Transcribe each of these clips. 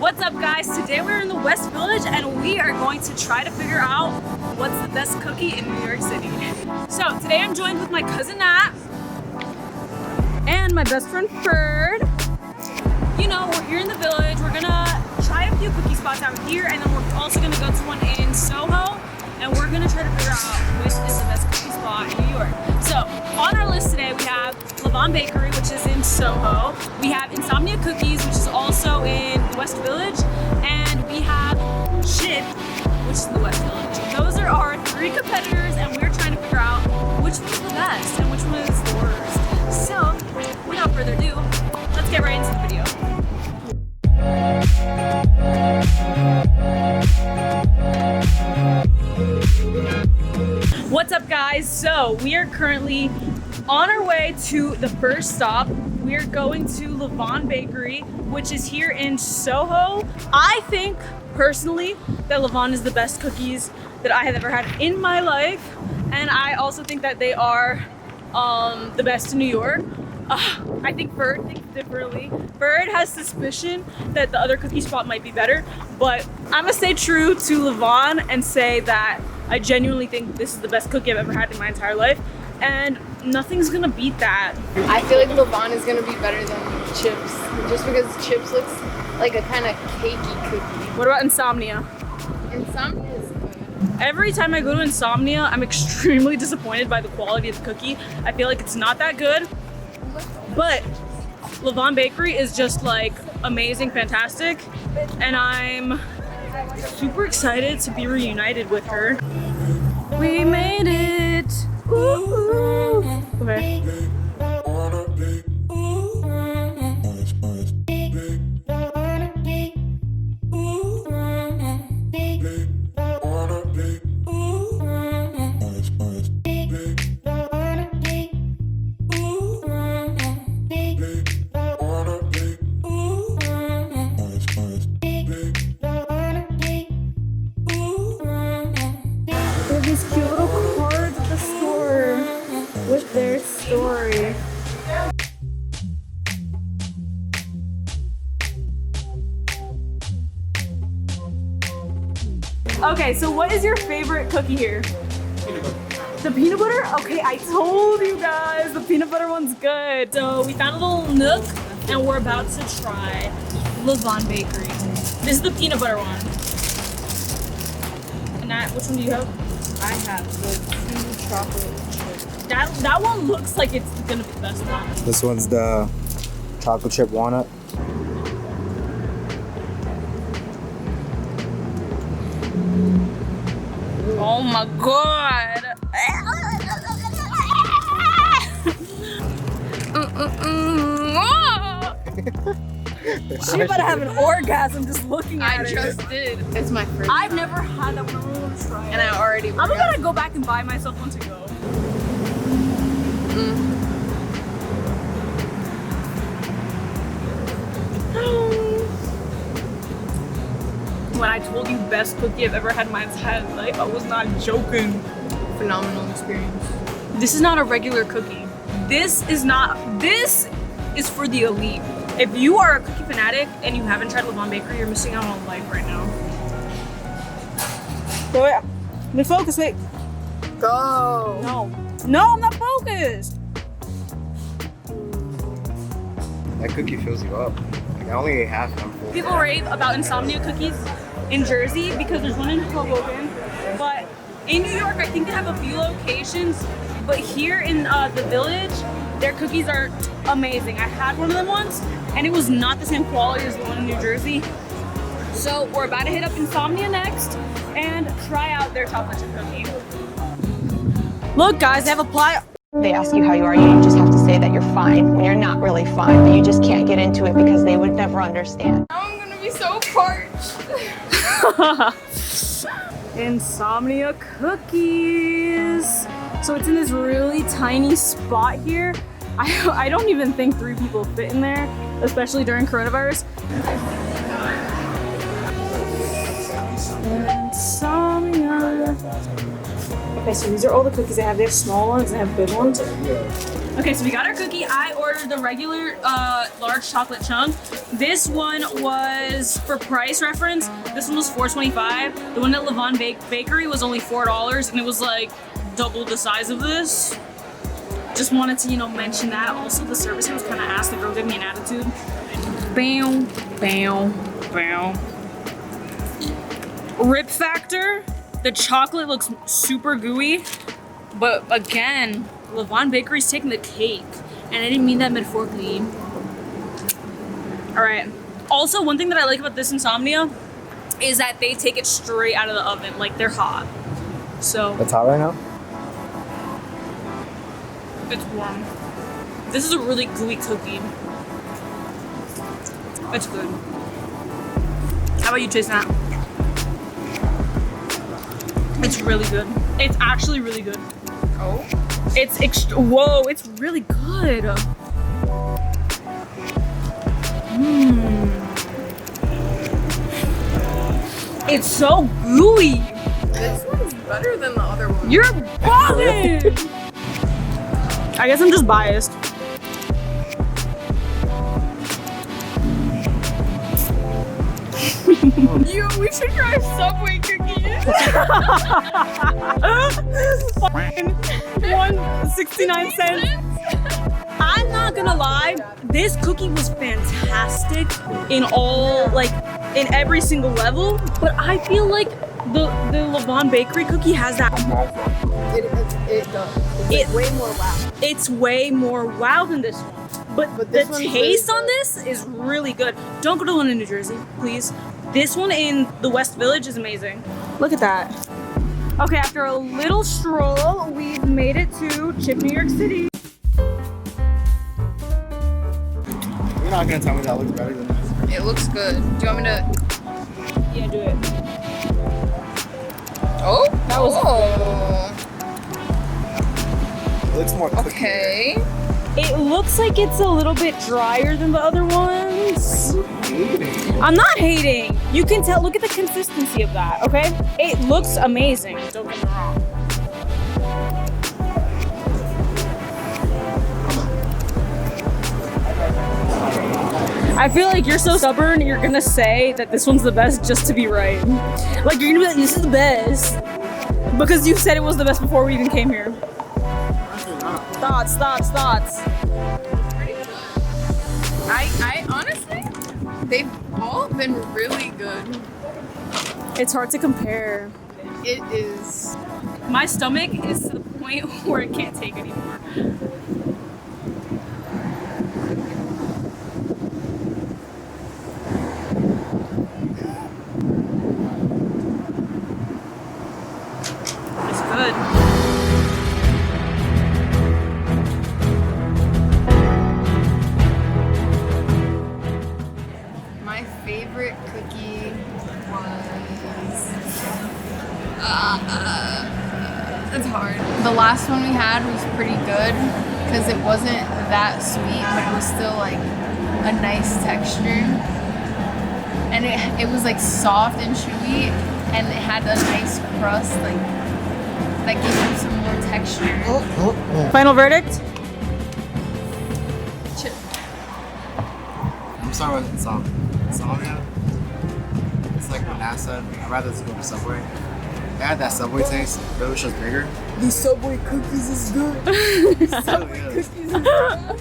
What's up, guys? Today we're in the West Village and we are going to try to figure out what's the best cookie in New York City. So today I'm joined with my cousin Nat and my best friend Ferd. You know, we're here in the Village. We're gonna try a few cookie spots out here, and then we're also gonna go to one in Soho, and we're gonna try to figure out which is the best cookie spot in New York. So on our list today we have Levon Bakery, which is in Soho. We have Insomnia Cookies, which is also in the West Village, and we have Chip, which is in the West Village. Those are our three competitors, and we're trying to figure out which one's the best and which one is the worst. So without further ado, let's get right into the video. What's up, guys? So we are currently on our way to the first stop. We are going to Levon Bakery, which is here in Soho. I think personally that Levon is the best cookies that I have ever had in my life, and I also think that they are the best in New York. I think Ferd thinks differently. Ferd has suspicion that the other cookie spot might be better, but I'm gonna stay true to Levon and say that I genuinely think this is the best cookie I've ever had in my entire life, and nothing's gonna beat that. I feel like Levon is gonna be better than Chips, just because Chips looks like a kind of cakey cookie. What about Insomnia? Insomnia is good. Every time I go to Insomnia, I'm extremely disappointed by the quality of the cookie. I feel like it's not that good. But Levon Bakery is just like amazing, fantastic, and I'm super excited to be reunited with her. We made it! Ooh. Okay. These cute little cards at the store with their story. Okay, so what is your favorite cookie here? The peanut butter? Okay, I told you guys, the peanut butter one's good. So we found a little nook and we're about to try Levon Bakery. This is the peanut butter one. And that, which one do you have? I have the 2 chocolate chips. That one looks like it's gonna be the best one. This one's the chocolate chip walnut. Oh my god! She about to have an orgasm just looking at it. I just did. It's my first. I've never had that one. I really want to try it. And I already. I'm gonna go back and buy myself one to go. When I told you best cookie I've ever had in my entire life, I was not joking. Phenomenal experience. This is not a regular cookie. This is for the elite. If you are a cookie fanatic and you haven't tried Levon Bakery, you're missing out on life right now. Go ahead. Let me focus, wait. Go. No, I'm not focused. That cookie fills you up. Like, I only ate half and I'm full. People rave about Insomnia cookies in Jersey because there's one in Hoboken, but in New York, I think they have a few locations, but here in the Village, their cookies are amazing. I had one of them once, and it was not the same quality as the one in New Jersey. So we're about to hit up Insomnia next and try out their chocolate chip cookie. Look, guys, they have a ply. They ask you how you are, you just have to say that you're fine when you're not really fine, but you just can't get into it because they would never understand. Now I'm gonna be so parched. Insomnia cookies. So it's in this really tiny spot here. I don't even think 3 people fit in there, especially during coronavirus. Insomnia. Okay, so these are all the cookies they have. They have small ones, they have big ones. Okay, so we got our cookie. I ordered the regular large chocolate chunk. This one was, for price reference, this one was $4.25. The one at Levon Bakery was only $4, and it was like double the size of this. Just wanted to, you know, mention that. Also, the service was kind of ass. The girl gave me an attitude. Bam, bam, bam. Rip factor. The chocolate looks super gooey, but again, Levon Bakery's taking the cake, and I didn't mean that metaphorically. All right. Also, one thing that I like about this Insomnia is that they take it straight out of the oven, like they're hot. So It's hot right now? it's warm. This is a really gooey cookie. It's good. How about you taste that? It's really good. It's actually really good. Oh. It's whoa, it's really good. It's so gooey. This one's better than the other one. You're bugging. I guess I'm just biased. You, we should try Subway cookies. Fucking 169 cents. I'm not gonna lie, this cookie was fantastic in all, like, in every single level, but I feel like the Levon Bakery cookie has that. It does. It's like way more wow. It's way more wow than this one. But the this one's taste really on this is really good. Don't go to the one in New Jersey, please. This one in the West Village is amazing. Look at that. Okay, after a little stroll, we've made it to Chip, New York City. You're not gonna tell me that looks better than this. It looks good. Do you want me to? Yeah, do it. Oh, That was It looks more cookie. okay. It looks like it's a little bit drier than the other ones. I'm not hating. You can tell, look at the consistency of that, okay? It looks amazing, don't get me wrong. I feel like you're so stubborn, you're gonna say that this one's the best just to be right. Like, you're gonna be like, this is the best. Because you said it was the best before we even came here. Thoughts. Pretty good. I honestly, they've all been really good. It's hard to compare. It is. My stomach is to the point where it can't take anymore. It's good. My favorite cookie was. It's hard. The last one we had was pretty good because it wasn't that sweet, but it was still like a nice texture. And it was like soft and chewy, and it had a nice crust, like that gave it some more texture. Final verdict? Chip. I'm sorry with Insomnia. It's like when I said, I'd rather just go to Subway. It had that Subway taste, but it was just bigger. The Subway cookies is good. It still is. Cookies is good.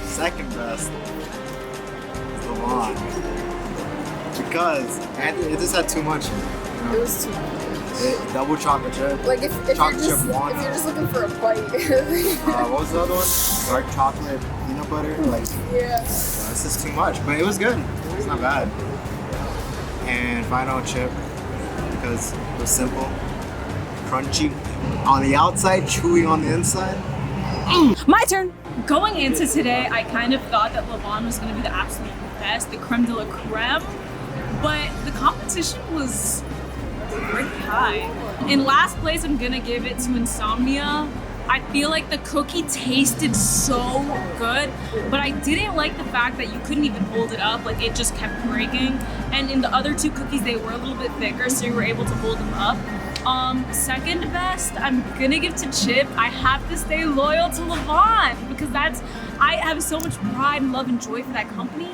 Second best is the lawn. Because it just had too much in it. You It know? was too much. Double chocolate chip. Like if you're Chocolate just chip walnut. if you're just looking for a bite. What was the other one? Dark chocolate peanut butter. Like, Yeah. this is too much, but it was good. It's not bad. And final chip, because it was simple, crunchy on the outside, chewy on the inside. My turn. Going into today, I kind of thought that Levon was going to be the absolute best, the creme de la creme, but the competition was pretty high. In last place, I'm going to give it to Insomnia. I feel like the cookie tasted so good, but I didn't like the fact that you couldn't even hold it up, like it just kept breaking. And in the other two cookies, they were a little bit thicker, so you were able to hold them up. Second best, I'm gonna give to Chip. I have to stay loyal to Levon because I have so much pride and love and joy for that company.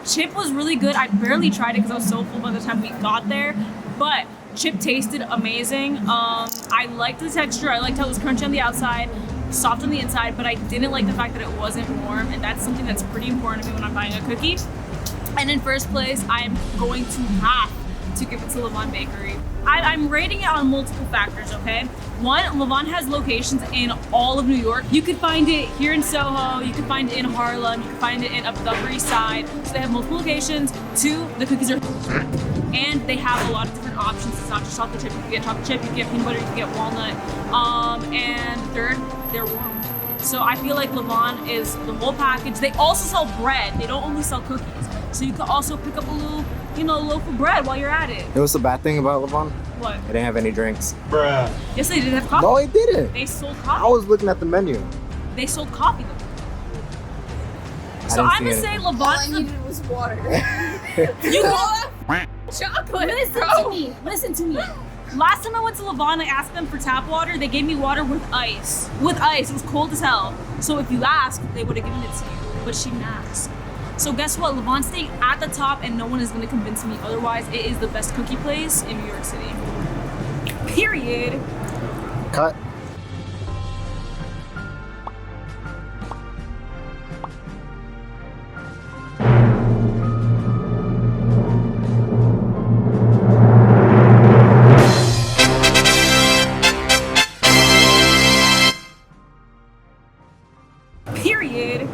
Chip was really good. I barely tried it because I was so full by the time we got there, but Chip tasted amazing. I liked the texture. I liked how it was crunchy on the outside, soft on the inside, but I didn't like the fact that it wasn't warm, and that's something that's pretty important to me when I'm buying a cookie. And in first place, I'm going to have to give it to Levon Bakery. I'm rating it on multiple factors, okay? One, Levon has locations in all of New York. You could find it here in Soho, you could find it in Harlem, you could find it in up the Upper East Side. So they have multiple locations. Two, the cookies are and they have a lot of different options. It's not just chocolate chip. You can get chocolate chip, you can get peanut butter, you can get walnut. And third, they're warm. So I feel like Levon is the whole package. They also sell bread. They don't only sell cookies. So you could also pick up a little, loaf of bread while you're at it. It was the bad thing about Levon? What? It didn't have any drinks. Bruh. Yes, they did have coffee. No, it didn't. They sold I coffee. was looking at the menu. They sold coffee though. I So didn't I'm see gonna say anything. All I Levon's the needed was water. you go Chocolate. Listen to me. Listen to me. Last time I went to Levon, I asked them for tap water. They gave me water with ice. With ice. It was cold as hell. So if you asked, they would have given it to you. But she didn't ask. So guess what? Levon's staying at the top, and no one is going to convince me otherwise. It is the best cookie place in New York City. Period. Cut. Period.